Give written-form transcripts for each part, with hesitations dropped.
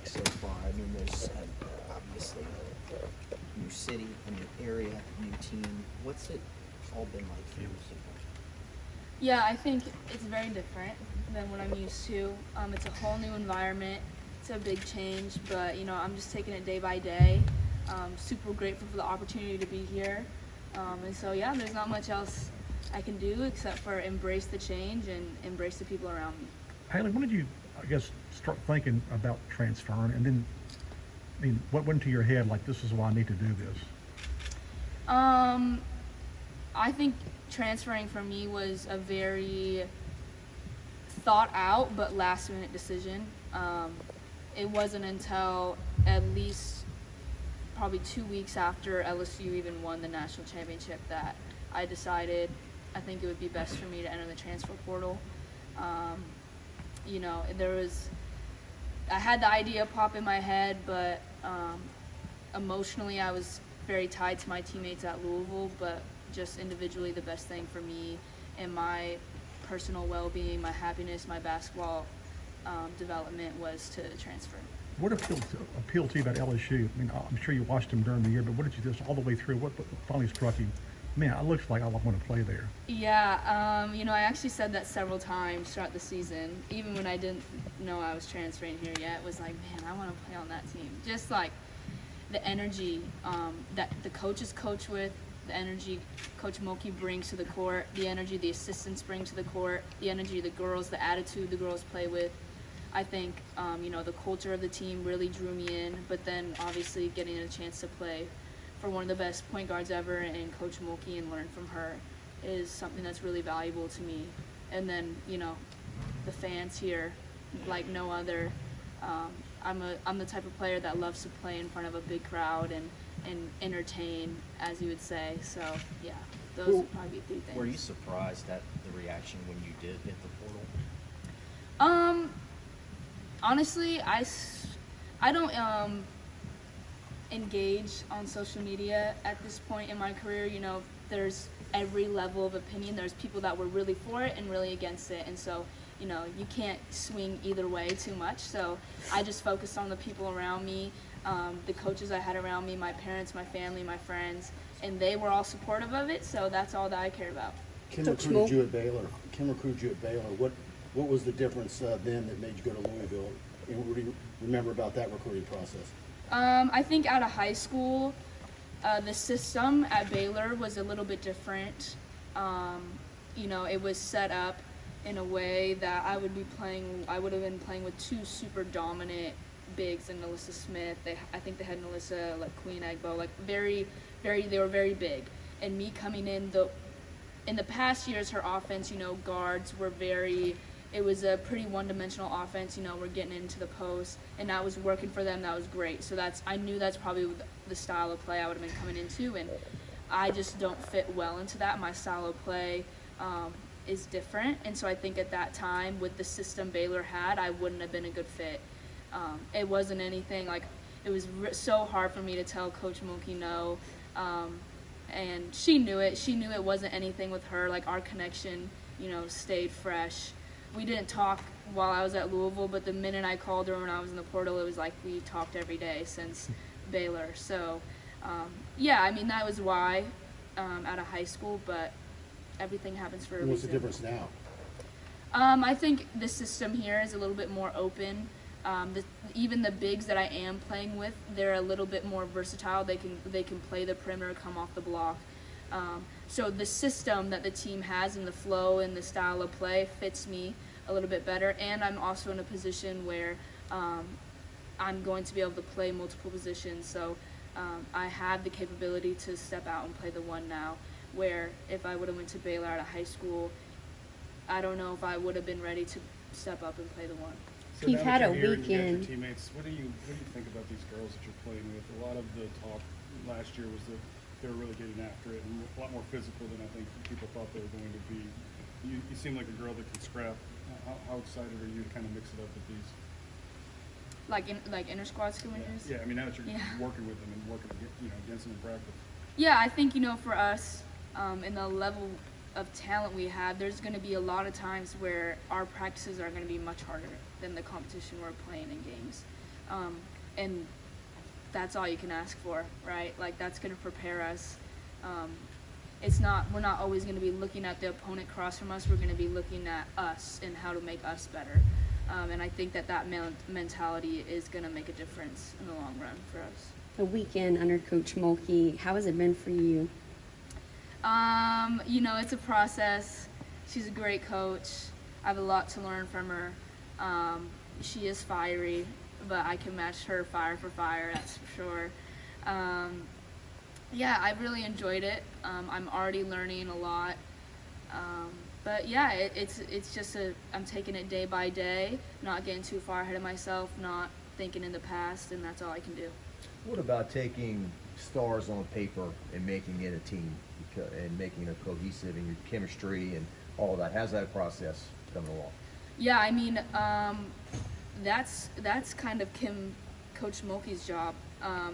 like so far? I mean, there's obviously a new city, a new area, new team. What's it all been like for you so far? Yeah, I think it's very different than what I'm used to. It's a whole new environment. It's a big change, but I'm just taking it day by day. Super grateful for the opportunity to be here. And so yeah, there's not much else I can do except for embrace the change and embrace the people around me. Hailey, when did you, I guess, start thinking about transferring? And then, I mean, what went to your head like, this is why I need to do this? I think transferring for me was a very thought out but last minute decision. It wasn't until at least probably 2 weeks after LSU even won the national championship that I decided I think it would be best for me to enter the transfer portal. I had the idea pop in my head, but emotionally I was very tied to my teammates at Louisville, but just individually the best thing for me and my personal well-being, my happiness, my basketball development was to transfer. What appealed to you about LSU? I mean, I'm sure you watched them during the year, but what did you just all the way through? What finally struck you? Man, it looks like I want to play there. Yeah, I actually said that several times throughout the season. Even when I didn't know I was transferring here yet, it was like, man, I want to play on that team. Just like the energy that the coaches coach with, the energy Coach Moi brings to the court, the energy the assistants bring to the court, the energy of the girls, the attitude the girls play with. I think, the culture of the team really drew me in, but then obviously getting a chance to play for one of the best point guards ever and Coach Moi and learn from her is something that's really valuable to me. And then, the fans here, like no other. I'm the type of player that loves to play in front of a big crowd and entertain, as you would say. So, yeah, those would probably be three things. Were you surprised at the reaction when you did hit the portal? Honestly, I don't engage on social media at this point in my career. There's every level of opinion. There's people that were really for it and really against it, and so you can't swing either way too much. So I just focused on the people around me, the coaches I had around me, my parents, my family, my friends, and they were all supportive of it. So that's all that I cared about. Kim recruited you at Baylor. What was the difference then that made you go to Louisville? And what do you remember about that recruiting process? I think out of high school, the system at Baylor was a little bit different. It was set up in a way that I would have been playing with two super dominant bigs and Alyssa Smith. I think they had Alyssa, like Queen Agbo, like they were very big. And me coming in the past years, her offense, guards were it was a pretty one-dimensional offense. We're getting into the post, and that was working for them. That was great. So I knew that's probably the style of play I would have been coming into, and I just don't fit well into that. My style of play is different, and so I think at that time with the system Baylor had, I wouldn't have been a good fit. It wasn't anything like it was so hard for me to tell Coach Moi no, and she knew it. She knew it wasn't anything with her. Like our connection, stayed fresh. We didn't talk while I was at Louisville, but the minute I called her when I was in the portal, it was like we talked every day since Baylor. So, that was why out of high school, but everything happens for a reason. What's the difference now? I think the system here is a little bit more open. Even the bigs that I am playing with, they're a little bit more versatile. They can play the perimeter, come off the block. So the system that the team has and the flow and the style of play fits me a little bit better. And I'm also in a position where I'm going to be able to play multiple positions. So I have the capability to step out and play the one now, where if I would have went to Baylor out of high school, I don't know if I would have been ready to step up and play the one. So You've had a that you're here and you got weekend. your teammates. What do you think about these girls that you're playing with? A lot of the talk last year was that they were really getting after it and a lot more physical than I think people thought they were going to be. You seem like a girl that can scrap. How excited are you to kind of mix it up with these? Like inter squad scrimmages? Yeah, I mean now that you're working with them and working against them in practice. Yeah, I think for us, in the level of talent we have, there's going to be a lot of times where our practices are going to be much harder than the competition we're playing in games. And that's all you can ask for, right? Like, that's going to prepare us. We're not always going to be looking at the opponent across from us. We're going to be looking at us and how to make us better. And I think that mentality is going to make a difference in the long run for us. A weekend under Coach Moi, how has it been for you? It's a process. She's a great coach. I have a lot to learn from her. She is fiery, but I can match her fire for fire, that's for sure. I've really enjoyed it. I'm already learning a lot. But yeah, it's just I'm taking it day by day, not getting too far ahead of myself, not thinking in the past, and that's all I can do. What about taking stars on paper and making it a team and making it cohesive in your chemistry and all that? How's that process coming along? Yeah, I mean, that's kind of Coach Moi's job,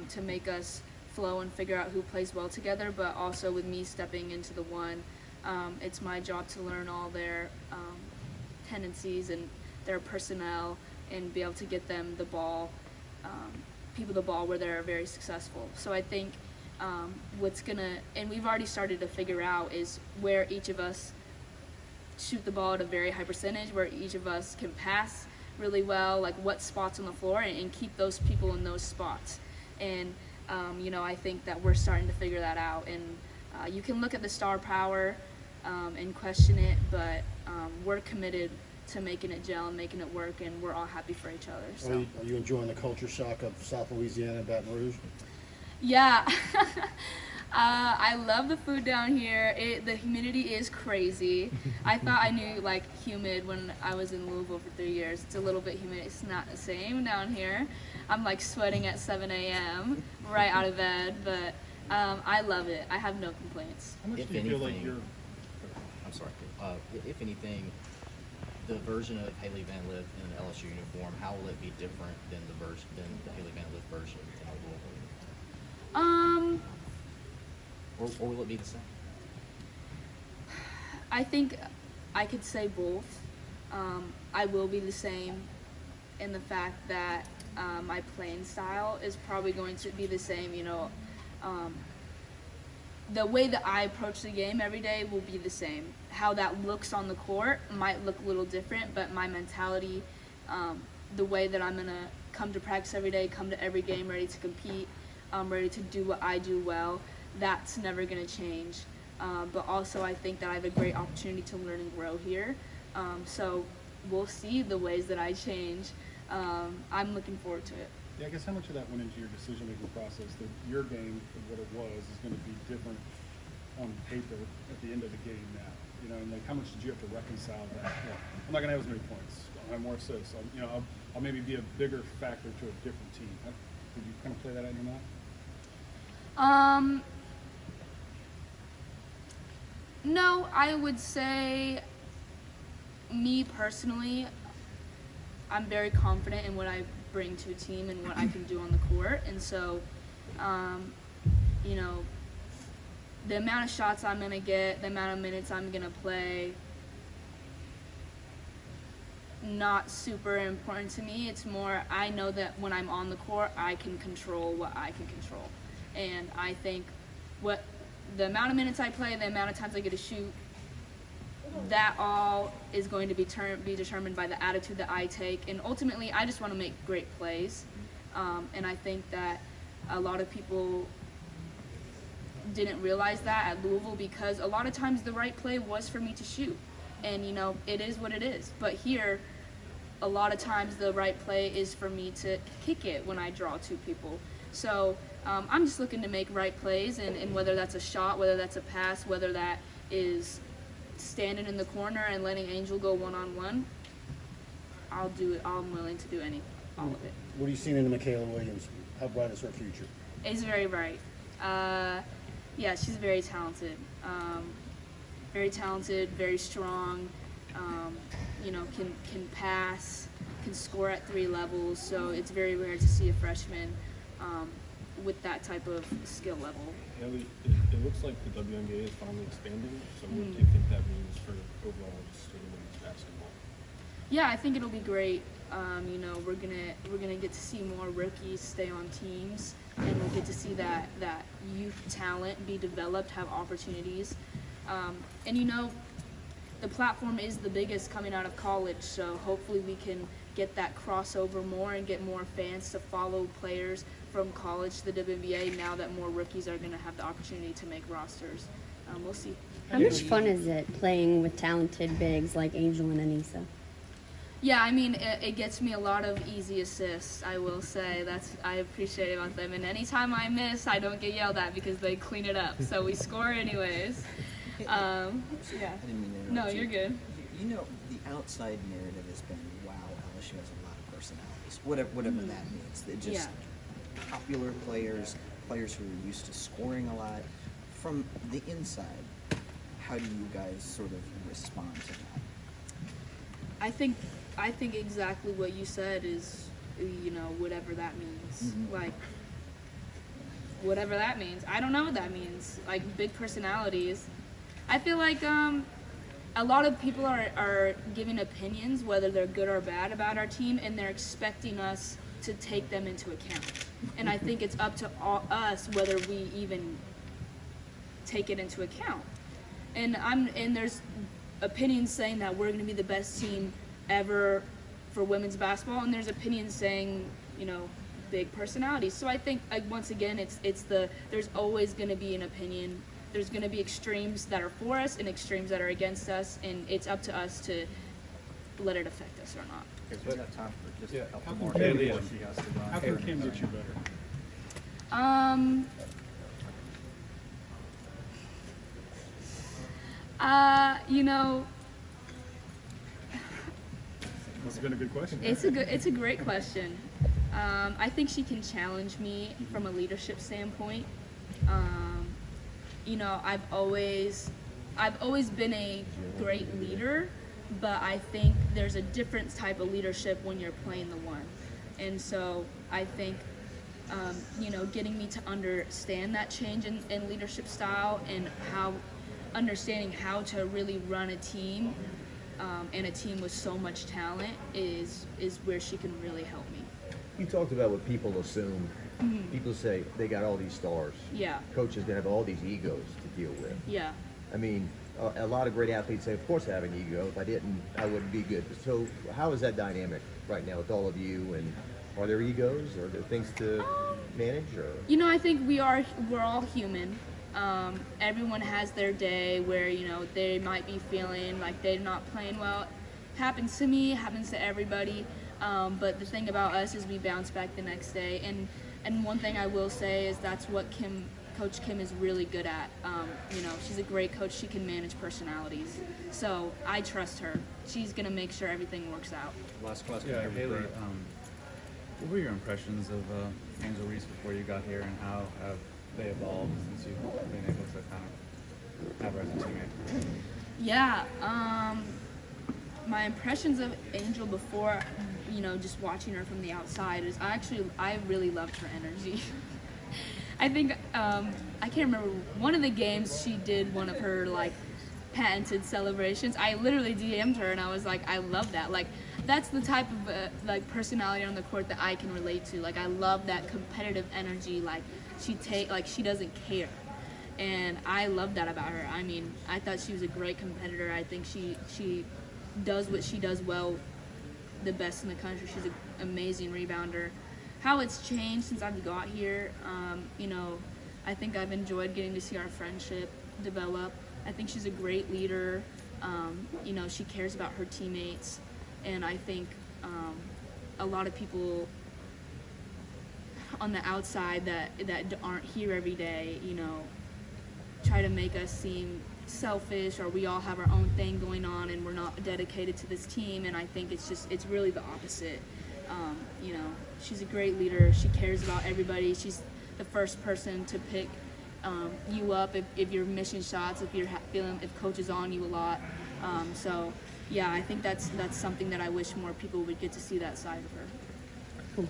to make us flow and figure out who plays well together, but also with me stepping into the one, it's my job to learn all their tendencies and their personnel and be able to get them the ball, people the ball where they're very successful. So I think and we've already started to figure out, is where each of us shoot the ball at a very high percentage, where each of us can pass really well, like what spots on the floor, and keep those people in those spots. And I think that we're starting to figure that out. And you can look at the star power and question it, but we're committed to making it gel and making it work, and we're all happy for each other. So. Are you enjoying the culture shock of South Louisiana, Baton Rouge? Yeah. I love the food down here. The humidity is crazy. I thought I knew humid when I was in Louisville for 3 years. It's a little bit humid. It's not the same down here. I'm sweating at 7 a.m. right out of bed, but I love it. I have no complaints. How much If do you feel like anything- you're? I'm sorry. If anything, the version of Hailey Van Lith in an LSU uniform, how will it be different than the Hailey Van Lith version in a Louisville uniform? Or will it be the same? I think I could say both. I will be the same in the fact that my playing style is probably going to be the same. The way that I approach the game every day will be the same. How that looks on the court might look a little different, but my mentality, the way that I'm going to come to practice every day, come to every game ready to compete, ready to do what I do well, that's never going to change. But also I think that I have a great opportunity to learn and grow here. So we'll see the ways that I change. I'm looking forward to it. Yeah, I guess how much of that went into your decision-making process, that your game, for what it was, is going to be different on paper at the end of the game now? And how much did you have to reconcile that? I'm not going to have as many points. I'll have more assists. I'll maybe be a bigger factor to a different team. Did you kind of play that out in your mind? No, I would say, me personally, I'm very confident in what I bring to a team and what I can do on the court. And so, the amount of shots I'm going to get, the amount of minutes I'm going to play, not super important to me. It's more, I know that when I'm on the court, I can control what I can control. And I think the amount of minutes I play, the amount of times I get to shoot, that all is going to be determined by the attitude that I take. And ultimately, I just want to make great plays. And I think that a lot of people didn't realize that at Louisville, because a lot of times the right play was for me to shoot. And, it is what it is. But here, a lot of times the right play is for me to kick it when I draw two people. So I'm just looking to make right plays, and whether that's a shot, whether that's a pass, whether that is standing in the corner and letting Angel go one-on-one, I'll do it. I'm willing to do all of it. What are you seeing in Michaela Williams? How bright is her future? It's very bright. Yeah, she's very talented. Very talented, very strong. Can pass, can score at 3 levels. So it's very rare to see a freshman with that type of skill level. Hailey, it looks like the WNBA is finally expanding. So what do you think that means for overall just women's basketball? Yeah, I think it'll be great. You know, we're gonna get to see more rookies stay on teams, and we'll get to see that youth talent be developed, have opportunities. And you know, the platform is the biggest coming out of college, so hopefully we can get that crossover more and get more fans to follow players from college to the WNBA now that more rookies are going to have the opportunity to make rosters. We'll see. How much fun is it playing with talented bigs like Angel and Anissa? Yeah, I mean, it gets me a lot of easy assists, I will say. I appreciate it about them. And anytime I miss, I don't get yelled at because they clean it up. So we score anyways. Yeah. I didn't mean to interrupt No, you. you're good. You know, the outside narrative has been, wow, LSU has a lot of personalities, whatever that means. They're just popular players, players who are used to scoring a lot. From the inside, how do you guys sort of respond to that? I think exactly what you said is, you know, whatever that means. Like, whatever that means. I don't know what that means. Like, big personalities. I feel like a lot of people are giving opinions, whether they're good or bad, about our team, and they're expecting us to take them into account. And I think it's up to us whether we even take it into account. And there's opinions saying that we're going to be the best team ever for women's basketball, and there's opinions saying, you know, big personalities. So I think, like, once again, there's always going to be an opinion. There's going to be extremes that are for us and extremes that are against us, and it's up to us to let it affect us or not. Okay, so we got time for just a couple How more. can Kim before get- she has to run. How can Kim get you better? You know, Must have been a good question. it's a great question. I think she can challenge me from a leadership standpoint. You know, I've always been a great leader, but I think there's a different type of leadership when you're playing the one. And so I think, you know, getting me to understand that change in leadership style and understanding how to really run a team, and a team with so much talent is where she can really help me. You talked about what people assume. People say they got all these stars. Yeah, Coaches gonna have all these egos to deal with. yeah. I mean, a lot of great athletes say, of course I have an ego. If I didn't, I wouldn't be good. So how is that dynamic right now with all of you? And are there egos? Are there things to manage? Or You know, I think we're all human. Everyone has their day where, you know, they might be feeling like they're not playing well. Happens to me, happens to everybody. But the thing about us is we bounce back the next day. And one thing I will say is that's what Coach Kim is really good at. You know, she's a great coach. She can manage personalities. So I trust her. She's going to make sure everything works out. Last question. Yeah, here Hailey, before- what were your impressions of Angel Reese before you got here, and how have they evolved since you've been able to kind of have her as a teammate? Yeah, my impressions of Angel before, you know, just watching her from the outside is I really loved her energy. I think, I can't remember, one of the games she did one of her, like, patented celebrations. I literally DM'd her and I was like, I love that. Like, that's the type of, like, personality on the court that I can relate to. Like, I love that competitive energy, like, she doesn't care. And I love that about her. I mean, I thought she was a great competitor. I think she does what she does well, the best in the country. She's an amazing rebounder. How it's changed since I've got here, you know, I think I've enjoyed getting to see our friendship develop. I think she's a great leader. You know, she cares about her teammates. And I think a lot of people on the outside that aren't here every day, you know, try to make us seem selfish, or we all have our own thing going on and we're not dedicated to this team. And I think it's really the opposite. You know, she's a great leader. She cares about everybody. She's the first person to pick you up if you're missing shots, if you're if coach is on you a lot. So yeah, I think that's something that I wish more people would get to see, that side of her.